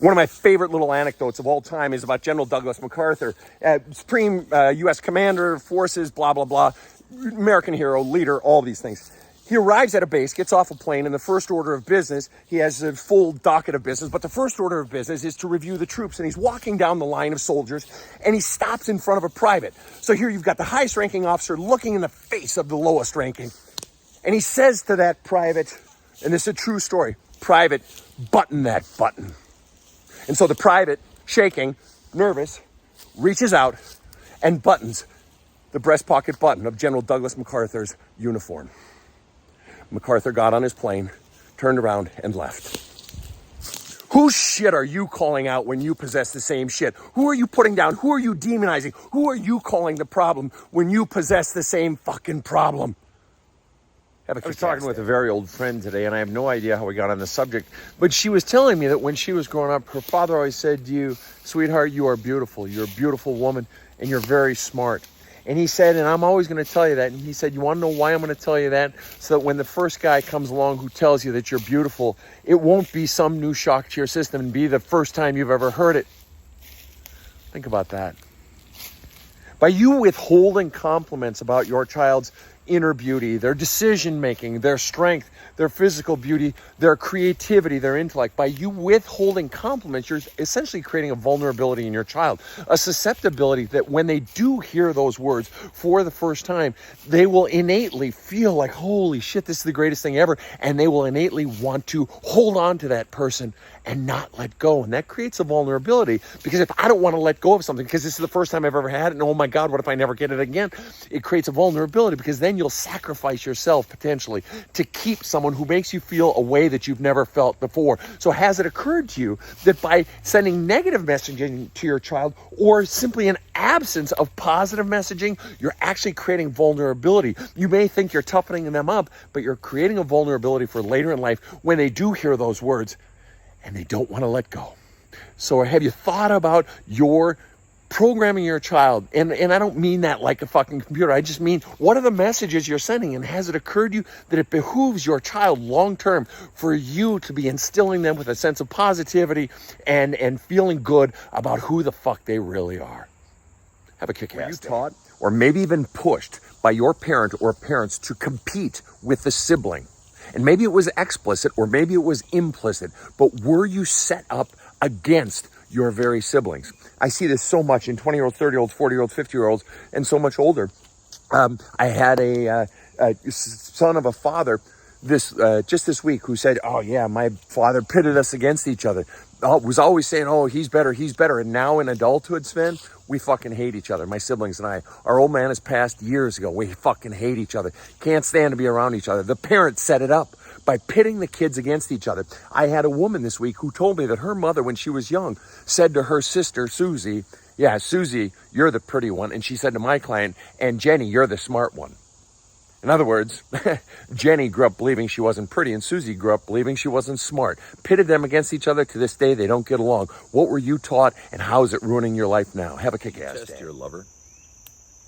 One of my favorite little anecdotes of all time is about General Douglas MacArthur, Supreme U.S. Commander, forces, blah, blah, blah, American hero, leader, all these things. He arrives at a base, gets off a plane, and the first order of business, he has a full docket of business, but the first order of business is to review the troops. And he's walking down the line of soldiers, and he stops in front of a private. So here you've got the highest ranking officer looking in the face of the lowest ranking. And he says to that private, and this is a true story, "Private, button that button." And so the private, shaking, nervous, reaches out and buttons the breast pocket button of General Douglas MacArthur's uniform. MacArthur got on his plane, turned around, and left. Whose shit are you calling out when you possess the same shit? Who are you putting down? Who are you demonizing? Who are you calling the problem when you possess the same fucking problem? I was talking with a very old friend today, and I have no idea how we got on the subject, but she was telling me that when she was growing up, her father always said to you, "Sweetheart, you are beautiful. You're a beautiful woman, and you're very smart." And he said, and I'm always going to tell you that, and he said, "You want to know why I'm going to tell you that? So that when the first guy comes along who tells you that you're beautiful, it won't be some new shock to your system and be the first time you've ever heard it." Think about that. By you withholding compliments about your child's inner beauty, their decision-making, their strength, their physical beauty, their creativity, their intellect, by you withholding compliments, you're essentially creating a vulnerability in your child, a susceptibility that when they do hear those words for the first time, they will innately feel like, holy shit, this is the greatest thing ever, and they will innately want to hold on to that person and not let go. And that creates a vulnerability, because if I don't want to let go of something because this is the first time I've ever had it, and oh my God, what if I never get it again? It creates a vulnerability, because then you'll sacrifice yourself potentially to keep someone who makes you feel a way that you've never felt before. So has it occurred to you that by sending negative messaging to your child, or simply an absence of positive messaging, you're actually creating vulnerability? You may think you're toughening them up, but you're creating a vulnerability for later in life when they do hear those words and they don't want to let go. So have you thought about your programming your child? And I don't mean that like a fucking computer. I just mean, what are the messages you're sending? And has it occurred to you that it behooves your child long term for you to be instilling them with a sense of positivity and feeling good about who the fuck they really are? Have a kick-ass day. Were you taught, or maybe even pushed by your parent or parents, to compete with the sibling? And maybe it was explicit or maybe it was implicit, but were you set up against your very siblings? I see this so much in 20-year-olds, 30-year-olds, 40-year-olds, 50-year-olds, and so much older. I had a son of a father just this week who said, "Oh yeah, my father pitted us against each other. Was always saying, oh, he's better. And now in adulthood, Sven, we fucking hate each other, my siblings and I. Our old man has passed years ago. We fucking hate each other. Can't stand to be around each other." The parents set it up by pitting the kids against each other. I had a woman this week who told me that her mother, when she was young, said to her sister, Susie, "Yeah, Susie, you're the pretty one." And she said to my client, "And Jenny, you're the smart one." In other words, Jenny grew up believing she wasn't pretty, and Susie grew up believing she wasn't smart. Pitted them against each other. To this day, they don't get along. What were you taught, and how is it ruining your life now? Have a kick-ass day. Test your lover.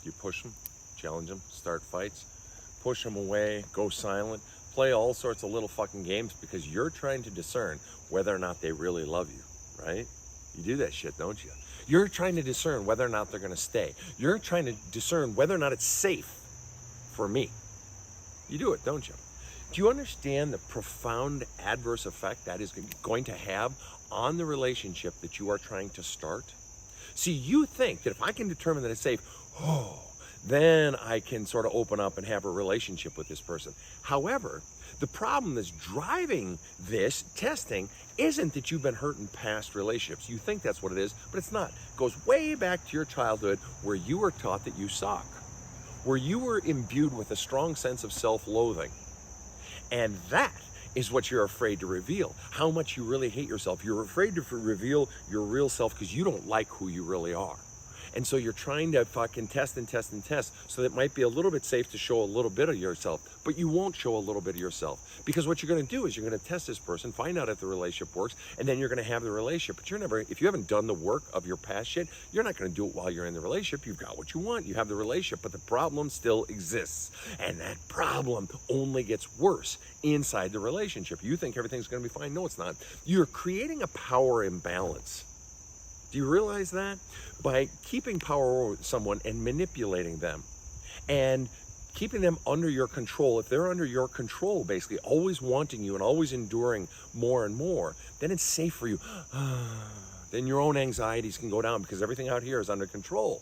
You push them, challenge them, start fights, push them away, go silent, play all sorts of little fucking games, because you're trying to discern whether or not they really love you, right? You do that shit, don't you? You're trying to discern whether or not they're going to stay. You're trying to discern whether or not it's safe for me. You do it, don't you? Do you understand the profound adverse effect that is going to have on the relationship that you are trying to start? See, you think that if I can determine that it's safe, then I can sort of open up and have a relationship with this person. However, the problem that's driving this testing isn't that you've been hurt in past relationships. You think that's what it is, but it's not. It goes way back to your childhood, where you were taught that you suck, where you were imbued with a strong sense of self-loathing. And that is what you're afraid to reveal, how much you really hate yourself. You're afraid to reveal your real self because you don't like who you really are. And so you're trying to fucking test and test and test. So that it might be a little bit safe to show a little bit of yourself, but you won't show a little bit of yourself. Because what you're going to do is you're going to test this person, find out if the relationship works, and then you're going to have the relationship. But you're never, if you haven't done the work of your past shit, you're not going to do it while you're in the relationship. You've got what you want. You have the relationship, but the problem still exists. And that problem only gets worse inside the relationship. You think everything's going to be fine. No, it's not. You're creating a power imbalance. Do you realize that? By keeping power over someone and manipulating them and keeping them under your control, if they're under your control, basically always wanting you and always enduring more and more, then it's safe for you. Then your own anxieties can go down because everything out here is under control.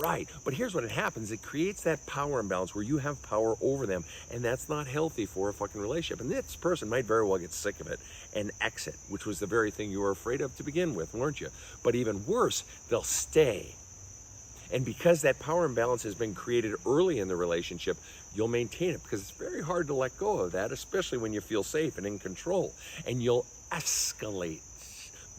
Right, but here's what it happens. It creates that power imbalance where you have power over them, and that's not healthy for a fucking relationship. And this person might very well get sick of it and exit, which was the very thing you were afraid of to begin with, weren't you? But even worse, they'll stay. And because that power imbalance has been created early in the relationship, you'll maintain it because it's very hard to let go of that, especially when you feel safe and in control. And you'll escalate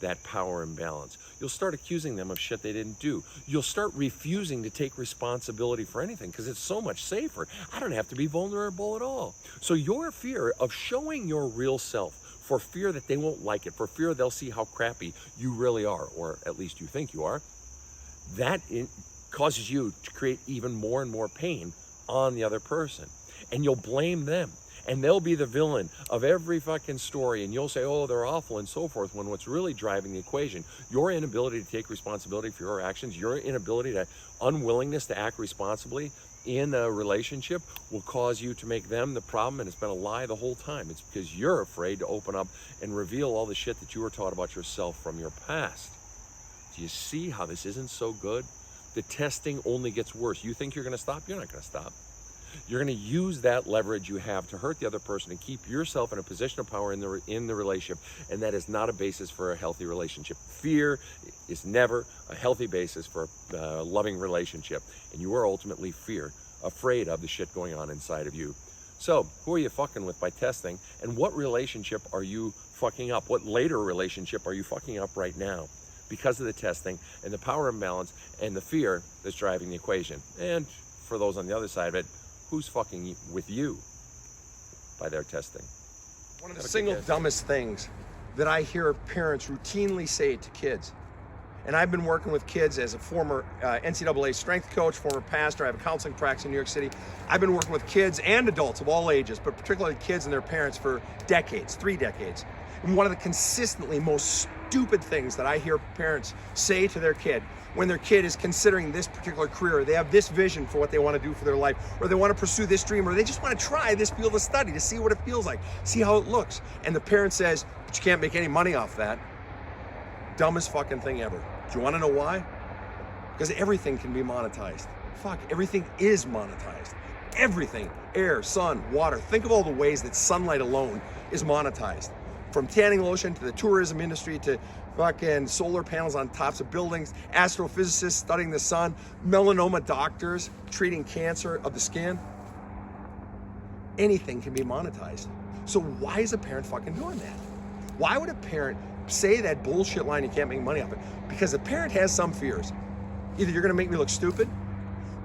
that power imbalance. You'll start accusing them of shit they didn't do. You'll start refusing to take responsibility for anything because it's so much safer. I don't have to be vulnerable at all. So your fear of showing your real self, for fear that they won't like it, for fear they'll see how crappy you really are, or at least you think you are, that causes you to create even more and more pain on the other person. And you'll blame them. And they'll be the villain of every fucking story. And you'll say, oh, they're awful and so forth, when what's really driving the equation, your inability to take responsibility for your actions, your inability to, unwillingness to act responsibly in a relationship will cause you to make them the problem. And it's been a lie the whole time. It's because you're afraid to open up and reveal all the shit that you were taught about yourself from your past. Do you see how this isn't so good? The testing only gets worse. You think you're going to stop? You're not going to stop. You're going to use that leverage you have to hurt the other person and keep yourself in a position of power in the relationship, and that is not a basis for a healthy relationship. Fear is never a healthy basis for a loving relationship, and you are ultimately afraid of the shit going on inside of you. So, who are you fucking with by testing, and what relationship are you fucking up? What later relationship are you fucking up right now? Because of the testing and the power imbalance and the fear that's driving the equation. And for those on the other side of it, who's fucking with you by their testing? One of the single dumbest things that I hear parents routinely say to kids, and I've been working with kids as a former NCAA strength coach, former pastor. I have a counseling practice in New York City. I've been working with kids and adults of all ages, but particularly kids and their parents for decades, 3 decades. And one of the consistently most stupid things that I hear parents say to their kid when their kid is considering this particular career, or they have this vision for what they want to do for their life, or they want to pursue this dream, or they just want to try this field of study to see what it feels like, see how it looks. And the parent says, but you can't make any money off that. Dumbest fucking thing ever. Do you want to know why? Because everything can be monetized. Fuck, everything is monetized. Everything, air, sun, water. Think of all the ways that sunlight alone is monetized. From tanning lotion to the tourism industry to fucking solar panels on tops of buildings, astrophysicists studying the sun, melanoma doctors treating cancer of the skin. Anything can be monetized. So why is a parent fucking doing that? Why would a parent say that bullshit line, you can't make money off it? Because the parent has some fears. Either you're gonna make me look stupid,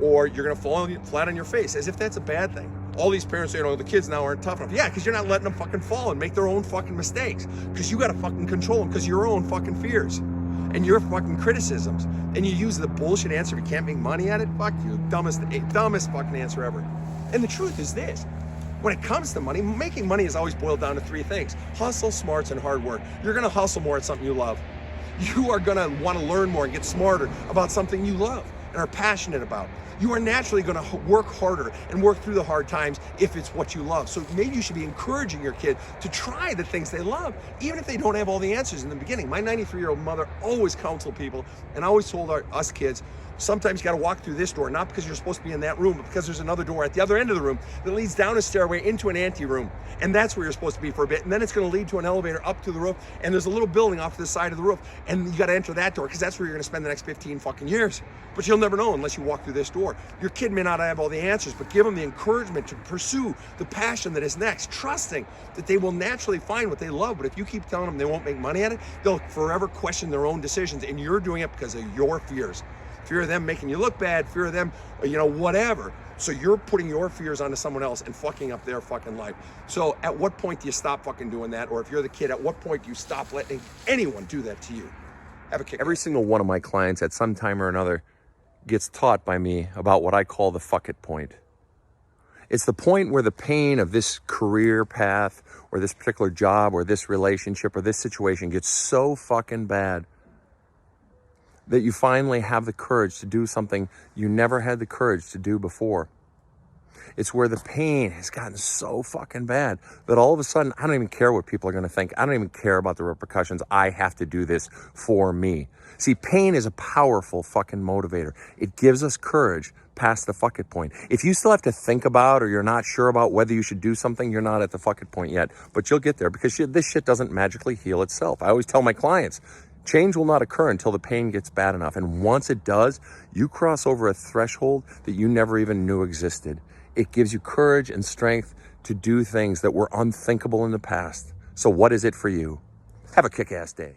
or you're gonna fall flat on your face, as if that's a bad thing. All these parents say, the kids now aren't tough enough. Yeah, because you're not letting them fucking fall and make their own fucking mistakes. Because you gotta fucking control them because of your own fucking fears and your fucking criticisms. And you use the bullshit answer, if you can't make money at it, fuck you, dumbest fucking answer ever. And the truth is this, when it comes to money, making money is always boiled down to 3 things: hustle, smarts, and hard work. You're gonna hustle more at something you love. You are gonna wanna learn more and get smarter about something you love and are passionate about. You are naturally going to work harder and work through the hard times if it's what you love. So maybe you should be encouraging your kid to try the things they love, even if they don't have all the answers in the beginning. My 93-year-old mother always counseled people and always told us kids, sometimes you got to walk through this door, not because you're supposed to be in that room, but because there's another door at the other end of the room that leads down a stairway into an ante-room. And that's where you're supposed to be for a bit. And then it's going to lead to an elevator up to the roof. And there's a little building off to the side of the roof. And you got to enter that door because that's where you're going to spend the next 15 fucking years. But you'll never know unless you walk through this door. Your kid may not have all the answers, but give them the encouragement to pursue the passion that is next, trusting that they will naturally find what they love. But if you keep telling them they won't make money at it, they'll forever question their own decisions. And you're doing it because of your fears. fear of them making you look bad, fear of them, whatever. So you're putting your fears onto someone else and fucking up their fucking life. So at what point do you stop fucking doing that? Or if you're the kid, at what point do you stop letting anyone do that to you? Have a kick. Every single one of my clients at some time or another gets taught by me about what I call the fuck it point. It's the point where the pain of this career path or this particular job or this relationship or this situation gets so fucking bad that you finally have the courage to do something you never had the courage to do before. It's where the pain has gotten so fucking bad that all of a sudden, I don't even care what people are going to think. I don't even care about the repercussions. I have to do this for me. See, pain is a powerful fucking motivator. It gives us courage past the fuck it point. If you still have to think about or you're not sure about whether you should do something, you're not at the fuck it point yet. But you'll get there because this shit doesn't magically heal itself. I always tell my clients, change will not occur until the pain gets bad enough. And once it does, you cross over a threshold that you never even knew existed. It gives you courage and strength to do things that were unthinkable in the past. So what is it for you? Have a kick-ass day.